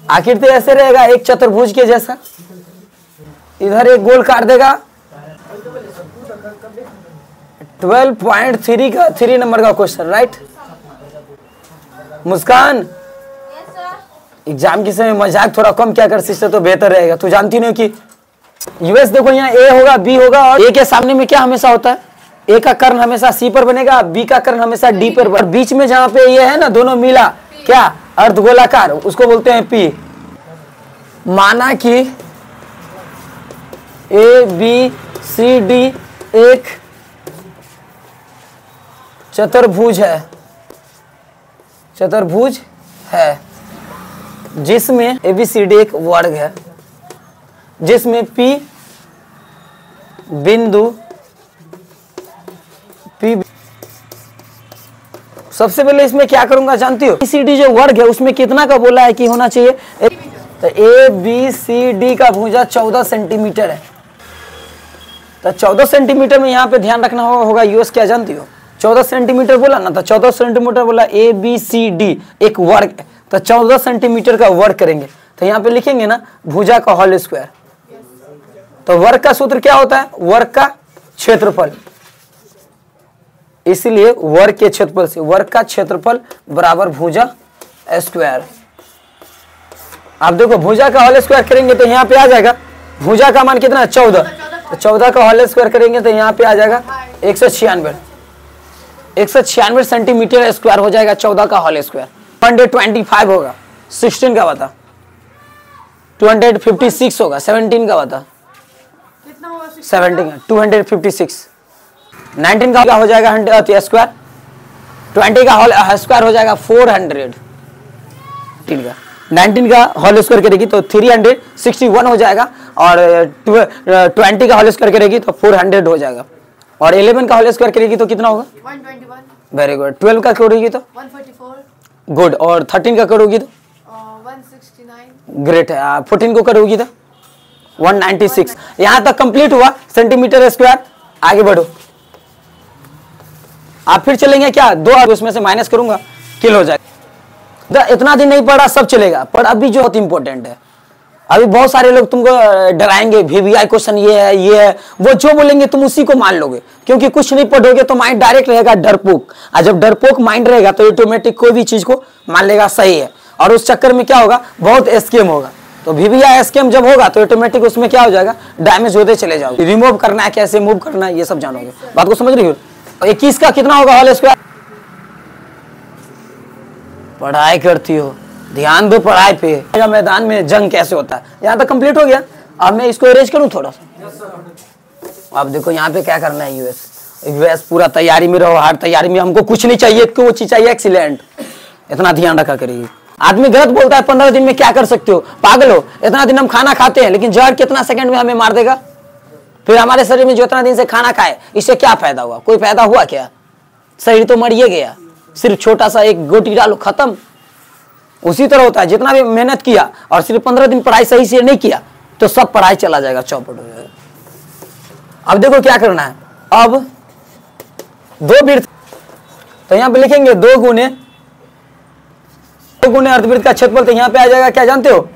आकृति ऐसे रहेगा एक चतुर्भुज के जैसा, इधर एक गोल काट देगा। 12.3 का 3 नंबर का क्वेश्चन, राइट। मुस्कान, एग्जाम के समय मजाक थोड़ा कम क्या कर सकते तो बेहतर रहेगा। तू जानती नहीं कि यूएस देखो यहाँ ए होगा बी होगा, और ए के सामने में क्या हमेशा होता है, ए का कर्ण हमेशा सी पर बनेगा, बी का कर्ण हमेशा डी पर, और बीच में जहाँ पे ये है ना दोनों मिला क्या अर्धगोलाकार, उसको बोलते हैं पी। माना कि ए बी सी डी एक चतुर्भुज है, जिसमें ABCD एक वर्ग है, जिसमें P बिंदु P। सबसे पहले इसमें क्या करूंगा जानती हो, ABCD जो वर्ग है उसमें कितना का बोला है कि होना चाहिए, तो ABCD का भुजा 14 सेंटीमीटर है। तो 14 सेंटीमीटर में यहाँ पे ध्यान रखना होगा यूएस क्या जानती हो, 14 सेंटीमीटर बोला ना, तो 14 सेंटीमीटर बोला ABCD एक वर्ग है, तो 14 सेंटीमीटर का वर्ग करेंगे। तो यहाँ पे लिखेंगे ना भुजा का होल स्क्वायर। तो वर्ग का सूत्र क्या होता है, वर्ग का क्षेत्रफल, इसलिए वर्ग के क्षेत्रफल से वर्ग का क्षेत्रफल बराबर भुजा स्क्वायर। आप देखो भुजा का होल स्क्वायर करेंगे तो यहाँ पे आ जाएगा, भुजा का मान कितना है 14, तो 14 का होल स्क्वायर करेंगे तो यहाँ पे आ जाएगा 196 सेंटीमीटर स्क्वायर हो जाएगा। 14 का होल स्क्वायर 125 होगा, 16 का बता, 256 होगा, 17 का बता, 17 का 256, 19 का हो जाएगा स्क्वायर, 20 का होल स्क्वायर हो जाएगा 400, 19 का होल स्क्वायर करेगी तो 361 हो जाएगा, और 20 का होल स्क्वायर करेगी तो 400 हो जाएगा, और 11 का होल स्क्वायर करेगी तो कितना होगा 121। Very good. 12 का करोगी तो 144। गुड, और 13 का करोगी तो 169। ग्रेट है। 14 को करोगी तो 196। यहाँ तक कंप्लीट हुआ सेंटीमीटर स्क्वायर। आगे बढ़ो, आप फिर चलेंगे क्या, 2 उसमें से माइनस करूंगा किल हो जाएगा। इतना दिन नहीं पढ़ा सब चलेगा, पर अभी जो बहुत इंपॉर्टेंट है, अभी बहुत सारे लोग तुमको डराएंगे, VVI क्वेश्चन ये है वो जो बोलेंगे तुम उसी को मान लोगे, क्योंकि कुछ नहीं पढ़ोगे तो माइंड डायरेक्ट रहेगा डरपोक, और जब डरपोक माइंड रहेगा तो ऑटोमेटिक कोई भी चीज को मान लेगा सही है, और उस चक्कर में क्या होगा बहुत स्कैम होगा। तो VVI स्कैम जब होगा तो ऑटोमेटिक उसमें क्या हो जाएगा, डैमेज होते चले जाओगे। रिमूव करना है, कैसे मूव करना है, ये सब जानोगे। बात को समझ रही हो। 21 का कितना होगा होल स्क्वायर, पढ़ाई करती हो ध्यान दो पढ़ाई पे। मैदान में जंग कैसे होता है, यहाँ तक कंप्लीट हो गया। अब मैं इसको अरेंज करूँ थोड़ा सा। अब देखो यहाँ पे क्या करना है, यूएस पूरा तैयारी में रहो, हर तैयारी में। हमको कुछ नहीं चाहिए, वो चीज चाहिए एक्सीलेंट, इतना ध्यान रखा करिए। आदमी गलत बोलता है 15 दिन में क्या कर सकते हो, पागल हो। इतना दिन हम खाना खाते हैं, लेकिन जहर कितना सेकंड में हमें मार देगा। फिर हमारे शरीर में जो इतना दिन से खाना खाए, इससे क्या फायदा हुआ, कोई फायदा हुआ क्या, शरीर तो मरिए गया। सिर्फ छोटा सा एक गोटी डालो खत्म। उसी तरह होता है, जितना भी मेहनत किया और सिर्फ 15 दिन पढ़ाई सही से नहीं किया तो सब पढ़ाई चला जाएगा, चौपट हो जाएगा। अब देखो क्या करना है, अब 2 वृत्त, तो यहाँ पे लिखेंगे 2 गुने अर्धवृत्त का क्षेत्रफल। तो यहाँ पे आ जाएगा क्या जानते हो,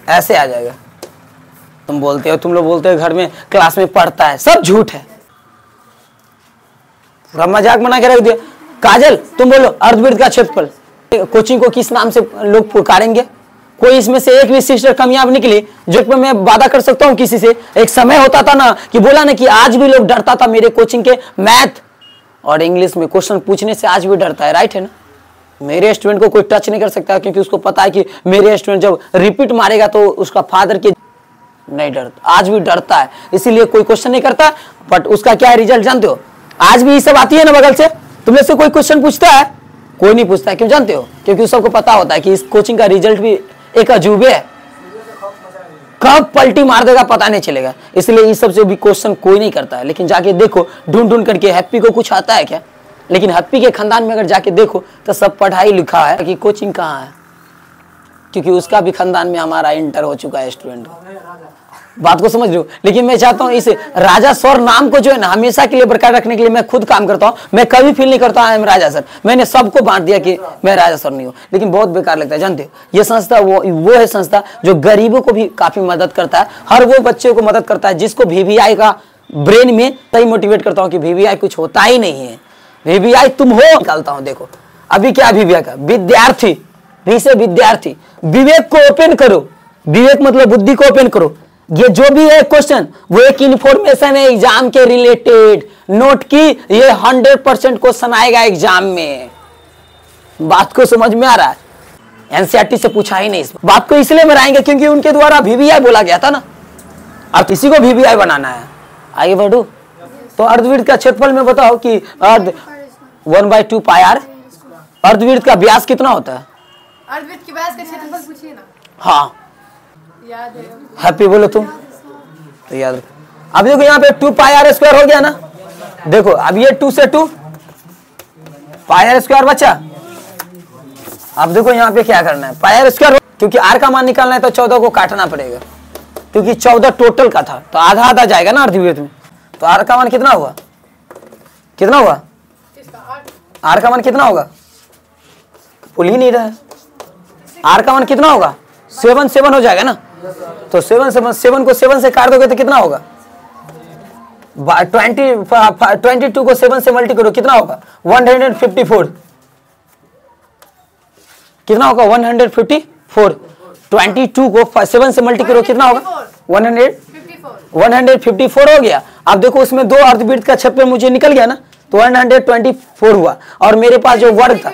ऐसे आ जाएगा। तुम लोग बोलते हो घर में क्लास में पढ़ता है, सब झूठ है, पूरा मजाक बना के रख दिया। काजल तुम बोलो अर्धवृत्त का क्षेत्रफल, कोचिंग को किस नाम से लोग पुकारेंगे। कोई इसमें से एक भी सिस्टर कामयाब निकली जो पर मैं वादा कर सकता हूँ किसी से। एक समय होता था ना कि बोला ना कि आज भी लोग डरता था मेरे कोचिंग के मैथ और इंग्लिश में क्वेश्चन पूछने से, आज भी डरता है, राइट है ना। मेरे स्टूडेंट को कोई टच नहीं कर सकता, क्योंकि उसको पता है कि मेरे स्टूडेंट जब रिपीट मारेगा तो उसका फादर के नहीं डरता, आज भी डरता है, इसीलिए कोई क्वेश्चन नहीं करता। बट उसका क्या है रिजल्ट जानते हो, आज भी ये सब आती है ना बगल से, तुम लोग से कोई क्वेश्चन पूछता है, कोई नहीं पूछता है। क्यों जानते हो, क्योंकि सबको पता होता है कि इस कोचिंग का रिजल्ट भी एक अजूबे है, कब पलटी मार देगा पता नहीं चलेगा, इसलिए इस सबसे भी क्वेश्चन कोई नहीं करता है। लेकिन जाके देखो ढूंढ करके, हैप्पी को कुछ आता है क्या, लेकिन हैप्पी के खानदान में अगर जाके देखो तो सब पढ़ाई लिखा है कि कोचिंग कहाँ है, क्योंकि उसका भी खानदान में हमारा इंटर हो चुका है स्टूडेंट। बात को समझ लो। लेकिन मैं चाहता हूँ इस राजा सर नाम को जो है ना हमेशा के लिए बरकरार रखने के लिए मैं खुद काम करता हूँ। मैं कभी फील नहीं करता आई एम राजा सर। मैंने सबको बांट दिया कि मैं राजा सर नहीं हूँ, लेकिन बहुत बेकार लगता है। जानते हो ये संस्था वो है संस्था जो गरीबों को भी काफी मदद करता है। हर वो बच्चे को मदद करता है जिसको VVI का ब्रेन में सही मोटिवेट करता हूँ कि VVI कुछ होता ही नहीं है, VVI तुम हो निकालता हूँ। देखो अभी क्या VVI का विद्यार्थी, भी से विद्यार्थी, विवेक को ओपन करो। विवेक मतलब बुद्धि को ओपन करो। ये जो भी है क्वेश्चन वो एक इन्फॉर्मेशन है एग्जाम के रिलेटेड। नोट की ये 100% क्वेश्चन आएगा एग्जाम में। बात को समझ में आ रहा है? एनसीईआरटी से पूछा ही नहीं। इस बात को इसलिए बनाएंगे क्योंकि उनके द्वारा VVI बोला गया था ना, अब किसी को VVI बनाना है। आगे बढ़ो। तो अर्धवृत्त का क्षेत्रफल में बताओ कि 1/2 पाई r। अर्धवृत्त का व्यास कितना होता है? अर्धवृत्त के व्यास का क्षेत्रफल पूछिए ना। हाँ याद है। हैप्पी बोलो तुम तो याद रखो। अब देखो यहाँ पे 2 पाई r स्क्वायर हो गया ना। देखो अब ये 2 से 2 पाई r स्क्वायर बचा। अब देखो यहाँ पे क्या करना है, पाई r स्क्वायर, क्योंकि r का मान निकालना है तो 14 को काटना पड़ेगा, क्योंकि 14 टोटल का था तो आधा आधा जाएगा ना अर्धवृत्त में। तो r का मान कितना हुआ? कितना हुआ? r का मान कितना होगा? भूल ही नहीं रहा है। r का मान कितना होगा? 7 हो जाएगा ना। तो 7 को 7 से काट दोगे तो कितना होगा? 22 को 7 से मल्टी करो कितना होगा? 154। कितना होगा? 154। 22 को 7 से मल्टी करो कितना होगा? 154 हो गया। अब देखो उसमें 2 अर्धवृत्त का क्षेत्रफल मुझे निकल गया ना, तो 124 हुआ। और मेरे पास जो वर्ग था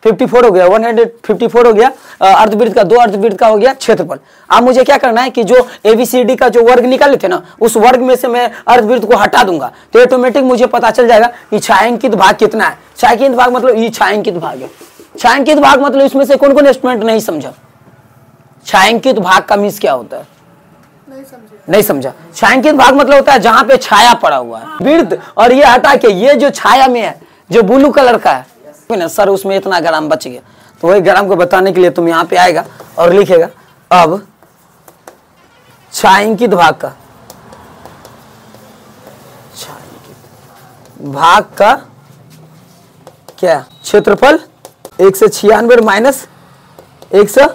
54 हो गया, 154 हो गया अर्धवृत्त का। 2 अर्धवृत्त का हो गया क्षेत्रफल। अब मुझे क्या करना है कि जो ABCD का जो वर्ग निकाले थे ना, उस वर्ग में से मैं अर्धवृत्त को हटा दूंगा तो ऑटोमेटिक मुझे पता चल जाएगा कि छायांकित भाग कितना है। छायांकित भाग मतलब ये छायांकित भाग है। छायांकित भाग मतलब इसमें से कौन कौन स्टूडेंट नहीं समझा छायांकित भाग का मीन्स क्या होता है? नहीं समझा। छायांकित भाग मतलब होता है जहां पे छाया पड़ा हुआ है वृत्त, और ये हटा के ये जो छाया में है जो ब्लू कलर का है ना सर, उसमें इतना ग्राम बच गया। तो वही ग्राम को बताने के लिए तुम यहाँ पे आएगा और लिखेगा अब छायांकित भाग का, छायांकित भाग का क्या क्षेत्रफल 196 माइनस 100